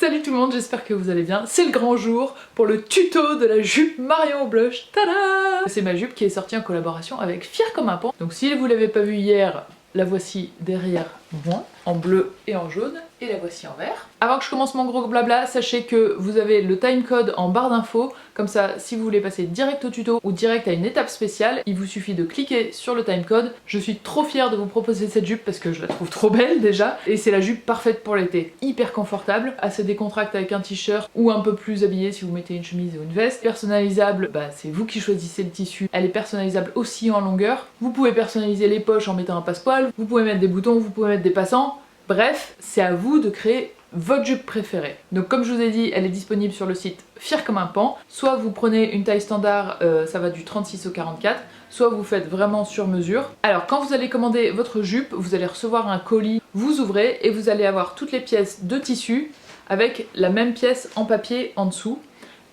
Salut tout le monde, j'espère que vous allez bien. C'est le grand jour pour le tuto de la jupe Marion au blush. Tada! C'est ma jupe qui est sortie en collaboration avec Fière comme un pont. Donc si vous l'avez pas vue hier, la voici derrière moi, en bleu et en jaune, et la voici en vert. Avant que je commence mon gros blabla, sachez que vous avez le timecode en barre d'infos, comme ça si vous voulez passer direct au tuto ou direct à une étape spéciale, il vous suffit de cliquer sur le timecode. Je suis trop fière de vous proposer cette jupe parce que je la trouve trop belle déjà, et c'est la jupe parfaite pour l'été. Hyper confortable, assez décontracte avec un t-shirt ou un peu plus habillé si vous mettez une chemise ou une veste. Personnalisable, c'est vous qui choisissez le tissu. Elle est personnalisable aussi en longueur. Vous pouvez personnaliser les poches en mettant un passepoil, vous pouvez mettre des boutons, vous pouvez mettre des passants. Bref, c'est à vous de créer votre jupe préférée. Donc comme je vous ai dit, elle est disponible sur le site Fière comme un pan. Soit vous prenez une taille standard, ça va du 36 au 44, soit vous faites vraiment sur mesure. Alors quand vous allez commander votre jupe, vous allez recevoir un colis, vous ouvrez et vous allez avoir toutes les pièces de tissu avec la même pièce en papier en dessous,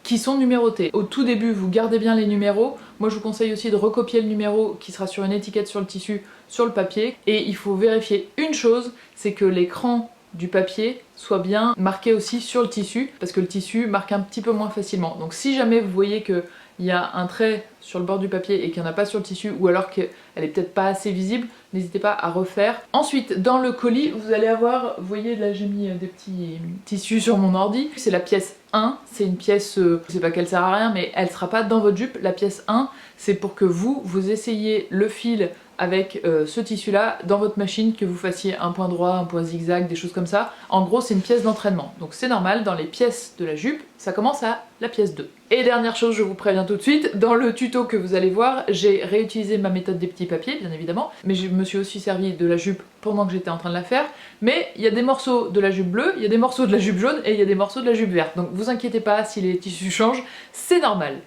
qui sont numérotées. Au tout début, vous gardez bien les numéros. Moi, je vous conseille aussi de recopier le numéro qui sera sur une étiquette sur le tissu, sur le papier. Et il faut vérifier une chose, c'est que l'écran du papier soit bien marqué aussi sur le tissu, parce que le tissu marque un petit peu moins facilement. Donc si jamais vous voyez que il y a un trait sur le bord du papier et qu'il n'y en a pas sur le tissu, ou alors qu'elle est peut-être pas assez visible, n'hésitez pas à refaire. Ensuite, dans le colis, vous allez avoir, vous voyez là j'ai mis des petits tissus sur mon ordi, c'est la pièce 1, c'est une pièce, je sais pas qu'elle sert à rien, mais elle sera pas dans votre jupe. La pièce 1, c'est pour que vous essayiez le fil avec ce tissu là dans votre machine, que vous fassiez un point droit, un point zigzag, des choses comme ça. En gros c'est une pièce d'entraînement, donc c'est normal, dans les pièces de la jupe, ça commence à la pièce 2. Et dernière chose, je vous préviens tout de suite, dans le tuto que vous allez voir, j'ai réutilisé ma méthode des petits papiers, bien évidemment, mais je me suis aussi servi de la jupe pendant que j'étais en train de la faire, mais il y a des morceaux de la jupe bleue, il y a des morceaux de la jupe jaune, et il y a des morceaux de la jupe verte, donc vous inquiétez pas si les tissus changent, c'est normal.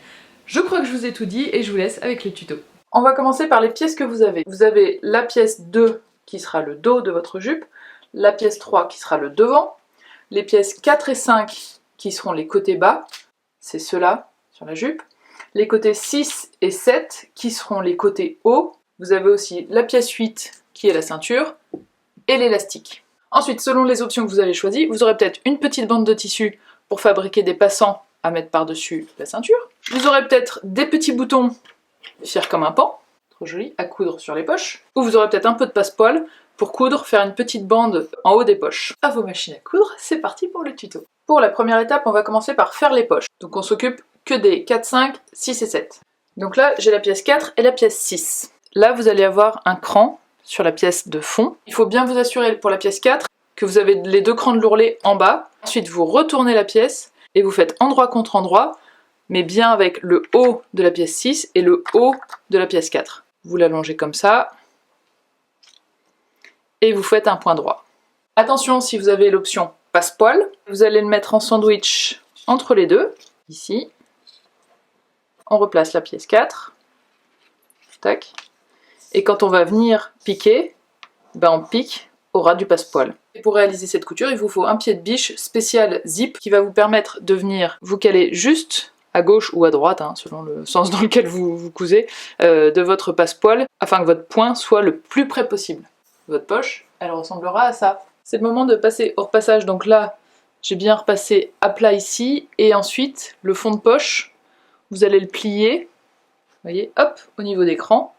Je crois que je vous ai tout dit, et je vous laisse avec le tuto. On va commencer par les pièces que vous avez. Vous avez la pièce 2 qui sera le dos de votre jupe, la pièce 3 qui sera le devant, les pièces 4 et 5 qui seront les côtés bas, c'est ceux-là sur la jupe, les côtés 6 et 7 qui seront les côtés hauts, vous avez aussi la pièce 8 qui est la ceinture et l'élastique. Ensuite, selon les options que vous avez choisies, vous aurez peut-être une petite bande de tissu pour fabriquer des passants à mettre par-dessus la ceinture, vous aurez peut-être des petits boutons Fière comme un pan, trop joli, à coudre sur les poches. Ou vous aurez peut-être un peu de passepoil pour coudre, faire une petite bande en haut des poches. À vos machines à coudre, c'est parti pour le tuto. Pour la première étape, on va commencer par faire les poches. Donc on s'occupe que des 4, 5, 6 et 7. Donc là, j'ai la pièce 4 et la pièce 6. Là, vous allez avoir un cran sur la pièce de fond. Il faut bien vous assurer pour la pièce 4 que vous avez les deux crans de l'ourlet en bas. Ensuite, vous retournez la pièce et vous faites endroit contre endroit, mais bien avec le haut de la pièce 6 et le haut de la pièce 4. Vous l'allongez comme ça, et vous faites un point droit. Attention, si vous avez l'option passepoil, vous allez le mettre en sandwich entre les deux, ici. On replace la pièce 4, tac, et quand on va venir piquer, on pique au ras du passepoil. Et pour réaliser cette couture, il vous faut un pied de biche spécial zip qui va vous permettre de venir vous caler juste à gauche ou à droite, selon le sens dans lequel vous cousez, de votre passepoil, afin que votre point soit le plus près possible. Votre poche, elle ressemblera à ça. C'est le moment de passer au repassage, donc là, j'ai bien repassé à plat ici, et ensuite, le fond de poche, vous allez le plier, vous voyez, hop, au niveau d'écran,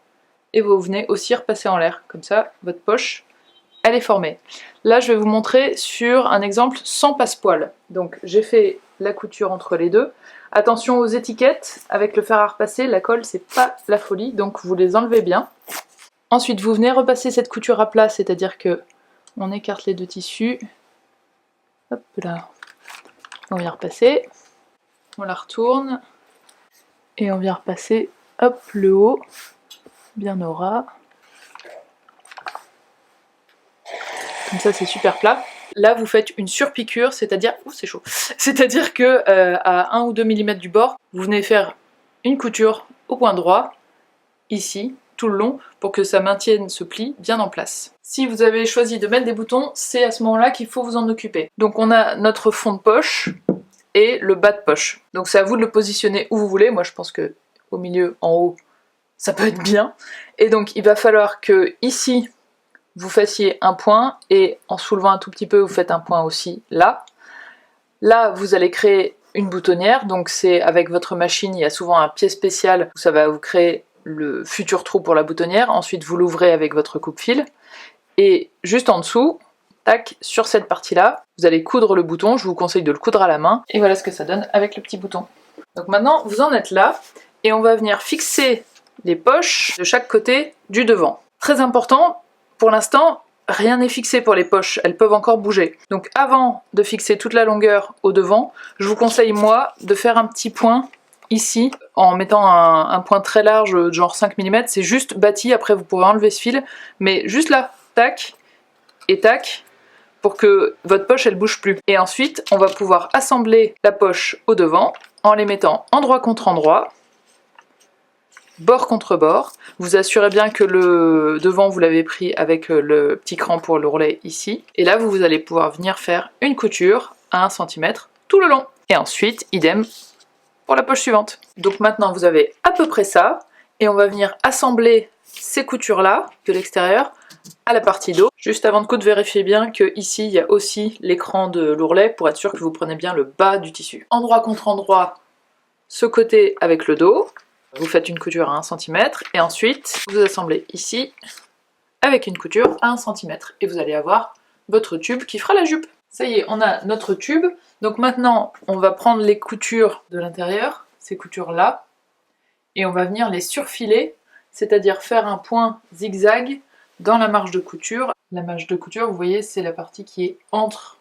et vous venez aussi repasser en l'air, comme ça, votre poche, elle est formée. Là, je vais vous montrer sur un exemple sans passepoil. Donc, j'ai fait la couture entre les deux. Attention aux étiquettes, avec le fer à repasser, la colle c'est pas la folie, donc vous les enlevez bien. Ensuite vous venez repasser cette couture à plat, c'est-à-dire que on écarte les deux tissus, hop là, on vient repasser, on la retourne, et on vient repasser, hop, le haut, bien au ras. Comme ça c'est super plat. Là vous faites une surpiqûre, c'est-à-dire, c'est chaud, c'est-à-dire que à 1 ou 2 mm du bord, vous venez faire une couture au point droit, ici, tout le long, pour que ça maintienne ce pli bien en place. Si vous avez choisi de mettre des boutons, c'est à ce moment-là qu'il faut vous en occuper. Donc on a notre fond de poche et le bas de poche. Donc c'est à vous de le positionner où vous voulez, moi je pense que au milieu, en haut, ça peut être bien. Et donc il va falloir que ici, vous fassiez un point, et en soulevant un tout petit peu, vous faites un point aussi là. Là, vous allez créer une boutonnière, donc c'est avec votre machine, il y a souvent un pied spécial où ça va vous créer le futur trou pour la boutonnière. Ensuite, vous l'ouvrez avec votre coupe-fil. Et juste en dessous, tac, sur cette partie-là, vous allez coudre le bouton. Je vous conseille de le coudre à la main. Et voilà ce que ça donne avec le petit bouton. Donc maintenant, vous en êtes là. Et on va venir fixer les poches de chaque côté du devant. Très important, pour l'instant, rien n'est fixé pour les poches, elles peuvent encore bouger. Donc avant de fixer toute la longueur au devant, je vous conseille moi de faire un petit point ici, en mettant un point très large, genre 5 mm, c'est juste bâti, après vous pourrez enlever ce fil, mais juste là, tac, et tac, pour que votre poche elle bouge plus. Et ensuite, on va pouvoir assembler la poche au devant, en les mettant endroit contre endroit, bord contre bord. Vous assurez bien que le devant vous l'avez pris avec le petit cran pour l'ourlet ici. Et là vous allez pouvoir venir faire une couture à 1 cm tout le long. Et ensuite, idem pour la poche suivante. Donc maintenant vous avez à peu près ça. Et on va venir assembler ces coutures là, de l'extérieur, à la partie dos. Juste avant de coudre, vérifiez bien que ici il y a aussi l'écran de l'ourlet pour être sûr que vous prenez bien le bas du tissu. Endroit contre endroit, ce côté avec le dos. Vous faites une couture à 1 cm et ensuite vous assemblez ici avec une couture à 1 cm et vous allez avoir votre tube qui fera la jupe. Ça y est, on a notre tube. Donc maintenant, on va prendre les coutures de l'intérieur, ces coutures là, et on va venir les surfiler, c'est-à-dire faire un point zigzag dans la marge de couture. La marge de couture, vous voyez, c'est la partie qui est entre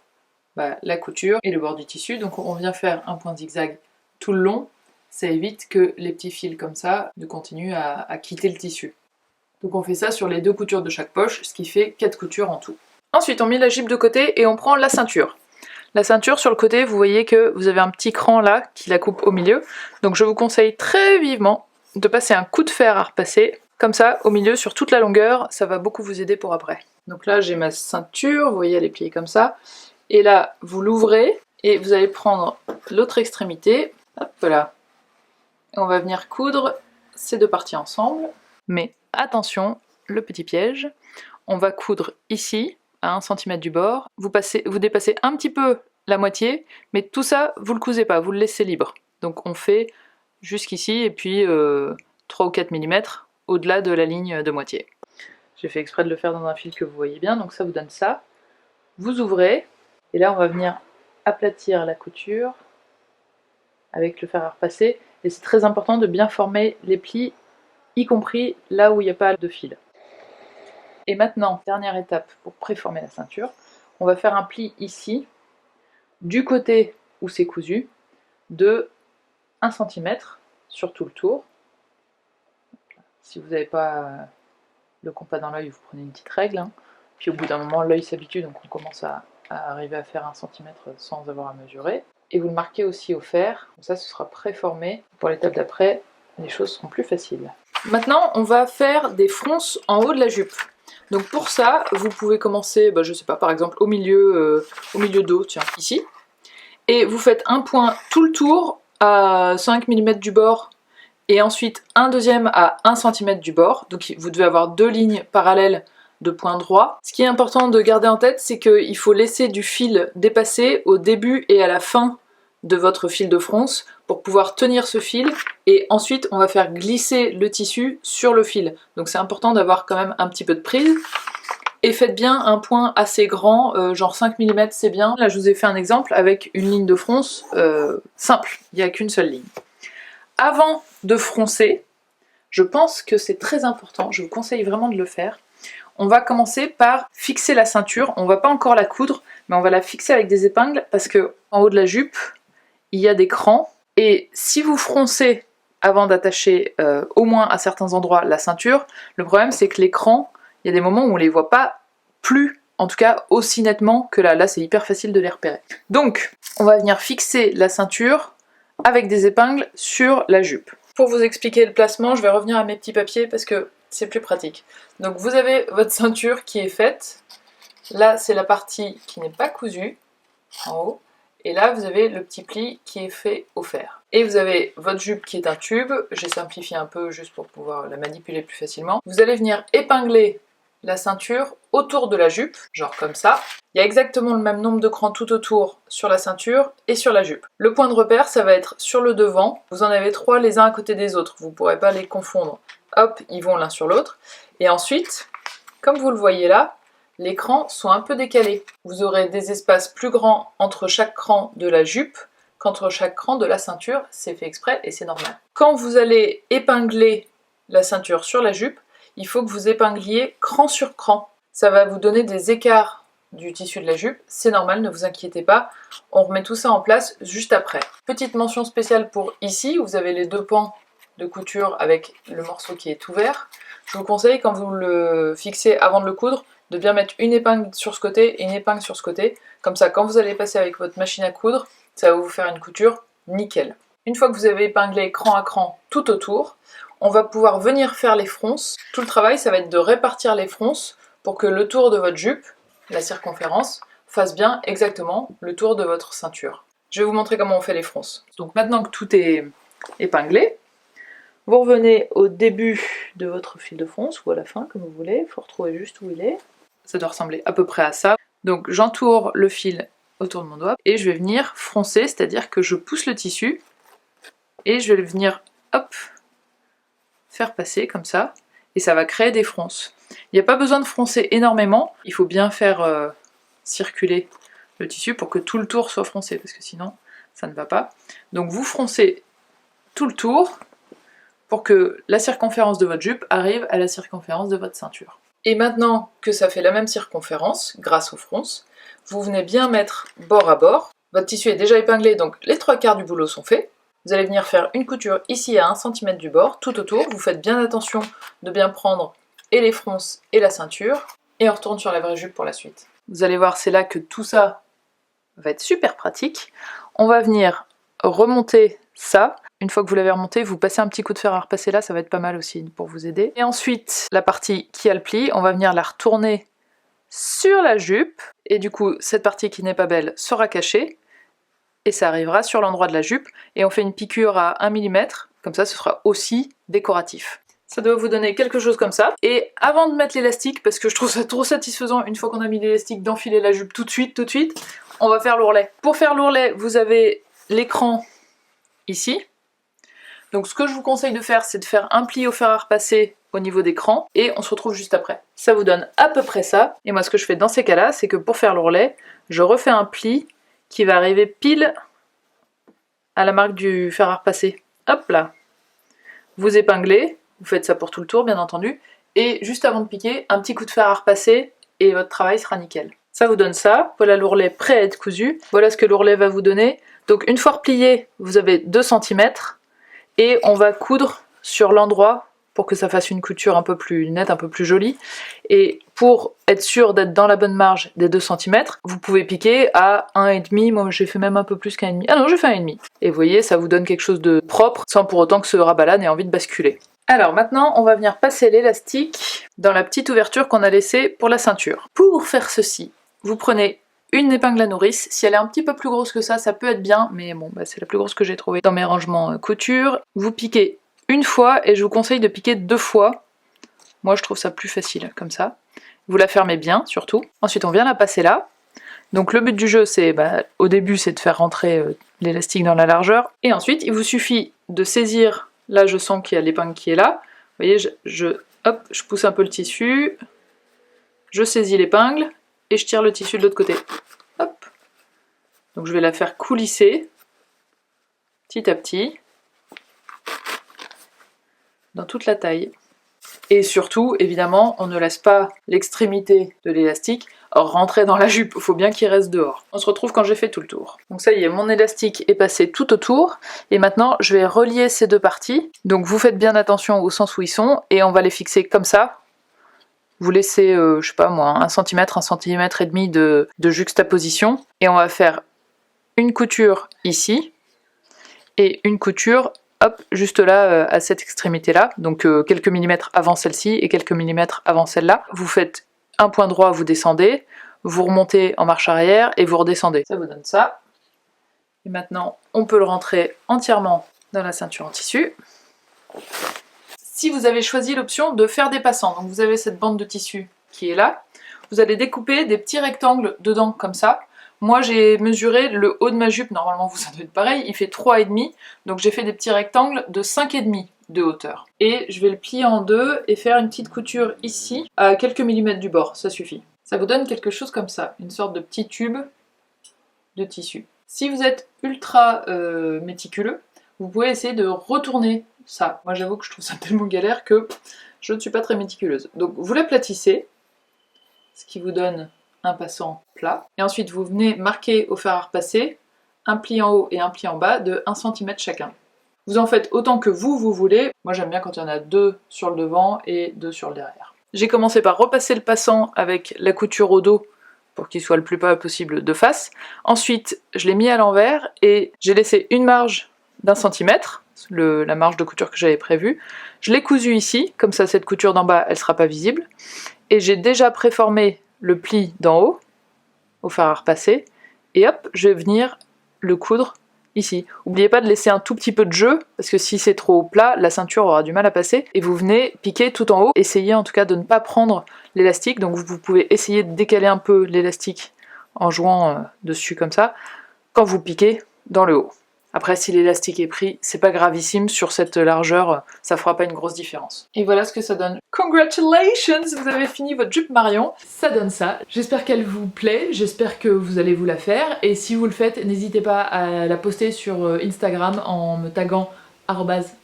la couture et le bord du tissu. Donc on vient faire un point zigzag tout le long. Ça évite que les petits fils comme ça ne continuent à quitter le tissu. Donc on fait ça sur les 2 coutures de chaque poche, ce qui fait 4 coutures en tout. Ensuite on met la jupe de côté et on prend la ceinture. La ceinture sur le côté, vous voyez que vous avez un petit cran là qui la coupe au milieu. Donc je vous conseille très vivement de passer un coup de fer à repasser, comme ça au milieu sur toute la longueur, ça va beaucoup vous aider pour après. Donc là j'ai ma ceinture, vous voyez elle est pliée comme ça. Et là vous l'ouvrez et vous allez prendre l'autre extrémité, hop là. Et on va venir coudre ces 2 parties ensemble. Mais attention, le petit piège, on va coudre ici, à 1 cm du bord. Vous dépassez un petit peu la moitié, mais tout ça, vous le cousez pas, vous le laissez libre. Donc on fait jusqu'ici, et puis 3 ou 4 mm au-delà de la ligne de moitié. J'ai fait exprès de le faire dans un fil que vous voyez bien, donc ça vous donne ça. Vous ouvrez, et là on va venir aplatir la couture avec le fer à repasser. Et c'est très important de bien former les plis, y compris là où il n'y a pas de fil. Et maintenant, dernière étape pour préformer la ceinture, on va faire un pli ici, du côté où c'est cousu, de 1 cm sur tout le tour. Si vous n'avez pas le compas dans l'œil, vous prenez une petite règle. Puis au bout d'un moment, l'œil s'habitue, donc on commence à arriver à faire 1 cm sans avoir à mesurer. Et vous le marquez aussi au fer, comme ça ce sera préformé. Pour l'étape d'après, les choses seront plus faciles. Maintenant, on va faire des fronces en haut de la jupe. Donc pour ça, vous pouvez commencer, je sais pas, par exemple au milieu dos, tiens, ici. Et vous faites un point tout le tour à 5 mm du bord, et ensuite un deuxième à 1 cm du bord. Donc vous devez avoir 2 lignes parallèles de points droits. Ce qui est important de garder en tête, c'est qu'il faut laisser du fil dépasser au début et à la fin de votre fil de fronce pour pouvoir tenir ce fil, et ensuite on va faire glisser le tissu sur le fil. Donc c'est important d'avoir quand même un petit peu de prise. Et faites bien un point assez grand, genre 5 mm c'est bien. Là je vous ai fait un exemple avec une ligne de fronce simple, il n'y a qu'une seule ligne. Avant de froncer, je pense que c'est très important, je vous conseille vraiment de le faire. On va commencer par fixer la ceinture, on va pas encore la coudre, mais on va la fixer avec des épingles parce que en haut de la jupe, il y a des crans, et si vous froncez avant d'attacher au moins à certains endroits la ceinture, le problème c'est que les crans, il y a des moments où on les voit pas plus, en tout cas aussi nettement que là. Là c'est hyper facile de les repérer. Donc on va venir fixer la ceinture avec des épingles sur la jupe. Pour vous expliquer le placement, je vais revenir à mes petits papiers parce que c'est plus pratique. Donc vous avez votre ceinture qui est faite, là c'est la partie qui n'est pas cousue, en haut, et là vous avez le petit pli qui est fait au fer. Et vous avez votre jupe qui est un tube, j'ai simplifié un peu juste pour pouvoir la manipuler plus facilement. Vous allez venir épingler la ceinture autour de la jupe, genre comme ça. Il y a exactement le même nombre de crans tout autour sur la ceinture et sur la jupe. Le point de repère, ça va être sur le devant. Vous en avez 3 les uns à côté des autres, vous ne pourrez pas les confondre. Hop, ils vont l'un sur l'autre. Et ensuite, comme vous le voyez là, les crans sont un peu décalés. Vous aurez des espaces plus grands entre chaque cran de la jupe qu'entre chaque cran de la ceinture. C'est fait exprès et c'est normal. Quand vous allez épingler la ceinture sur la jupe, il faut que vous épingliez cran sur cran. Ça va vous donner des écarts du tissu de la jupe, c'est normal, ne vous inquiétez pas. On remet tout ça en place juste après. Petite mention spéciale pour ici, où vous avez les 2 pans de couture avec le morceau qui est ouvert. Je vous conseille, quand vous le fixez avant de le coudre, de bien mettre une épingle sur ce côté et une épingle sur ce côté. Comme ça, quand vous allez passer avec votre machine à coudre, ça va vous faire une couture nickel. Une fois que vous avez épinglé cran à cran tout autour, on va pouvoir venir faire les fronces. Tout le travail, ça va être de répartir les fronces pour que le tour de votre jupe, la circonférence, fasse bien exactement le tour de votre ceinture. Je vais vous montrer comment on fait les fronces. Donc maintenant que tout est épinglé, vous revenez au début de votre fil de fronce ou à la fin, comme vous voulez. Il faut retrouver juste où il est. Ça doit ressembler à peu près à ça. Donc j'entoure le fil autour de mon doigt et je vais venir froncer, c'est-à-dire que je pousse le tissu et je vais venir, hop, faire passer comme ça, et ça va créer des fronces. Il n'y a pas besoin de froncer énormément, il faut bien faire circuler le tissu pour que tout le tour soit froncé, parce que sinon ça ne va pas. Donc vous froncez tout le tour pour que la circonférence de votre jupe arrive à la circonférence de votre ceinture. Et maintenant que ça fait la même circonférence, grâce aux fronces, vous venez bien mettre bord à bord. Votre tissu est déjà épinglé, donc les 3/4 du boulot sont faits. Vous allez venir faire une couture ici à 1 cm du bord, tout autour. Vous faites bien attention de bien prendre et les fronces et la ceinture. Et on retourne sur la vraie jupe pour la suite. Vous allez voir, c'est là que tout ça va être super pratique. On va venir remonter ça. Une fois que vous l'avez remonté, vous passez un petit coup de fer à repasser là, ça va être pas mal aussi pour vous aider. Et ensuite, la partie qui a le pli, on va venir la retourner sur la jupe. Et du coup, cette partie qui n'est pas belle sera cachée. Et ça arrivera sur l'endroit de la jupe, et on fait une piqûre à 1 mm, comme ça ce sera aussi décoratif. Ça doit vous donner quelque chose comme ça. Et avant de mettre l'élastique, parce que je trouve ça trop satisfaisant une fois qu'on a mis l'élastique d'enfiler la jupe tout de suite, on va faire l'ourlet. Pour faire l'ourlet, vous avez l'écran ici. Donc ce que je vous conseille de faire, c'est de faire un pli au fer à repasser au niveau des crans, et on se retrouve juste après. Ça vous donne à peu près ça, et moi ce que je fais dans ces cas-là, c'est que pour faire l'ourlet, je refais un pli qui va arriver pile à la marque du fer à repasser. Hop là. Vous épinglez, vous faites ça pour tout le tour bien entendu, et juste avant de piquer, un petit coup de fer à repasser et votre travail sera nickel. Ça vous donne ça, voilà l'ourlet prêt à être cousu, voilà ce que l'ourlet va vous donner. Donc une fois replié, vous avez 2 cm, et on va coudre sur l'endroit pour que ça fasse une couture un peu plus nette, un peu plus jolie. Et pour être sûr d'être dans la bonne marge des 2 cm, vous pouvez piquer à 1,5, moi j'ai fait même un peu plus qu'1,5. Ah non, j'ai fait 1,5. Et vous voyez, ça vous donne quelque chose de propre, sans pour autant que ce rabat-là n'ait envie de basculer. Alors maintenant, on va venir passer l'élastique dans la petite ouverture qu'on a laissée pour la ceinture. Pour faire ceci, vous prenez une épingle à nourrice. Si elle est un petit peu plus grosse que ça peut être bien, mais bon, c'est la plus grosse que j'ai trouvée dans mes rangements couture. Vous piquez une fois, et je vous conseille de piquer 2 fois. Moi je trouve ça plus facile comme ça. Vous la fermez bien surtout. Ensuite on vient la passer là. Donc le but du jeu c'est, au début c'est de faire rentrer l'élastique dans la largeur. Et ensuite il vous suffit de saisir, là je sens qu'il y a l'épingle qui est là. Vous voyez, hop, je pousse un peu le tissu, je saisis l'épingle et je tire le tissu de l'autre côté. Hop. Donc je vais la faire coulisser petit à petit dans toute la taille. Et surtout, évidemment, on ne laisse pas l'extrémité de l'élastique rentrer dans la jupe, il faut bien qu'il reste dehors. On se retrouve quand j'ai fait tout le tour. Donc ça y est, mon élastique est passé tout autour, et maintenant je vais relier ces 2 parties. Donc vous faites bien attention au sens où ils sont, et on va les fixer comme ça. Vous laissez, je sais pas moi, 1 cm, 1,5 cm de juxtaposition, et on va faire une couture ici, et une couture hop, juste là, à cette extrémité-là, donc quelques millimètres avant celle-ci et quelques millimètres avant celle-là. Vous faites un point droit, vous descendez, vous remontez en marche arrière et vous redescendez. Ça vous donne ça. Et maintenant, on peut le rentrer entièrement dans la ceinture en tissu. Si vous avez choisi l'option de faire des passants, donc vous avez cette bande de tissu qui est là. Vous allez découper des petits rectangles dedans comme ça. Moi j'ai mesuré le haut de ma jupe, normalement vous ça doit être pareil, il fait 3,5, donc j'ai fait des petits rectangles de 5,5 de hauteur. Et je vais le plier en deux et faire une petite couture ici, à quelques millimètres du bord, ça suffit. Ça vous donne quelque chose comme ça, une sorte de petit tube de tissu. Si vous êtes ultra méticuleux, vous pouvez essayer de retourner ça. Moi j'avoue que je trouve ça tellement galère que je ne suis pas très méticuleuse. Donc vous l'aplatissez, ce qui vous donne un passant plat. Et ensuite vous venez marquer au fer à repasser un pli en haut et un pli en bas de 1 cm chacun. Vous en faites autant que vous voulez. Moi j'aime bien quand il y en a 2 sur le devant et 2 sur le derrière. J'ai commencé par repasser le passant avec la couture au dos pour qu'il soit le plus bas possible de face. Ensuite je l'ai mis à l'envers et j'ai laissé une marge d'1 centimètre, la marge de couture que j'avais prévue. Je l'ai cousu ici, comme ça cette couture d'en bas elle sera pas visible. Et j'ai déjà préformé le pli d'en haut, au fer à repasser, et hop, je vais venir le coudre ici. N'oubliez pas de laisser un tout petit peu de jeu, parce que si c'est trop plat, la ceinture aura du mal à passer, et vous venez piquer tout en haut. Essayez en tout cas de ne pas prendre l'élastique, donc vous pouvez essayer de décaler un peu l'élastique en jouant dessus comme ça, quand vous piquez dans le haut. Après, si l'élastique est pris, c'est pas gravissime, sur cette largeur, ça fera pas une grosse différence. Et voilà ce que ça donne. Congratulations, vous avez fini votre jupe Marion. Ça donne ça. J'espère qu'elle vous plaît, j'espère que vous allez vous la faire. Et si vous le faites, n'hésitez pas à la poster sur Instagram en me taguant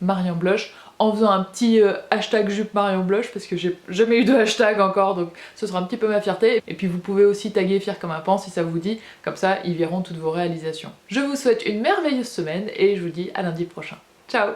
@MarionBlush, en faisant un petit hashtag jupe Marion Blush, parce que j'ai jamais eu de hashtag encore, donc ce sera un petit peu ma fierté. Et puis vous pouvez aussi taguer Fier comme un pan si ça vous dit, comme ça ils verront toutes vos réalisations. Je vous souhaite une merveilleuse semaine et je vous dis à lundi prochain. Ciao!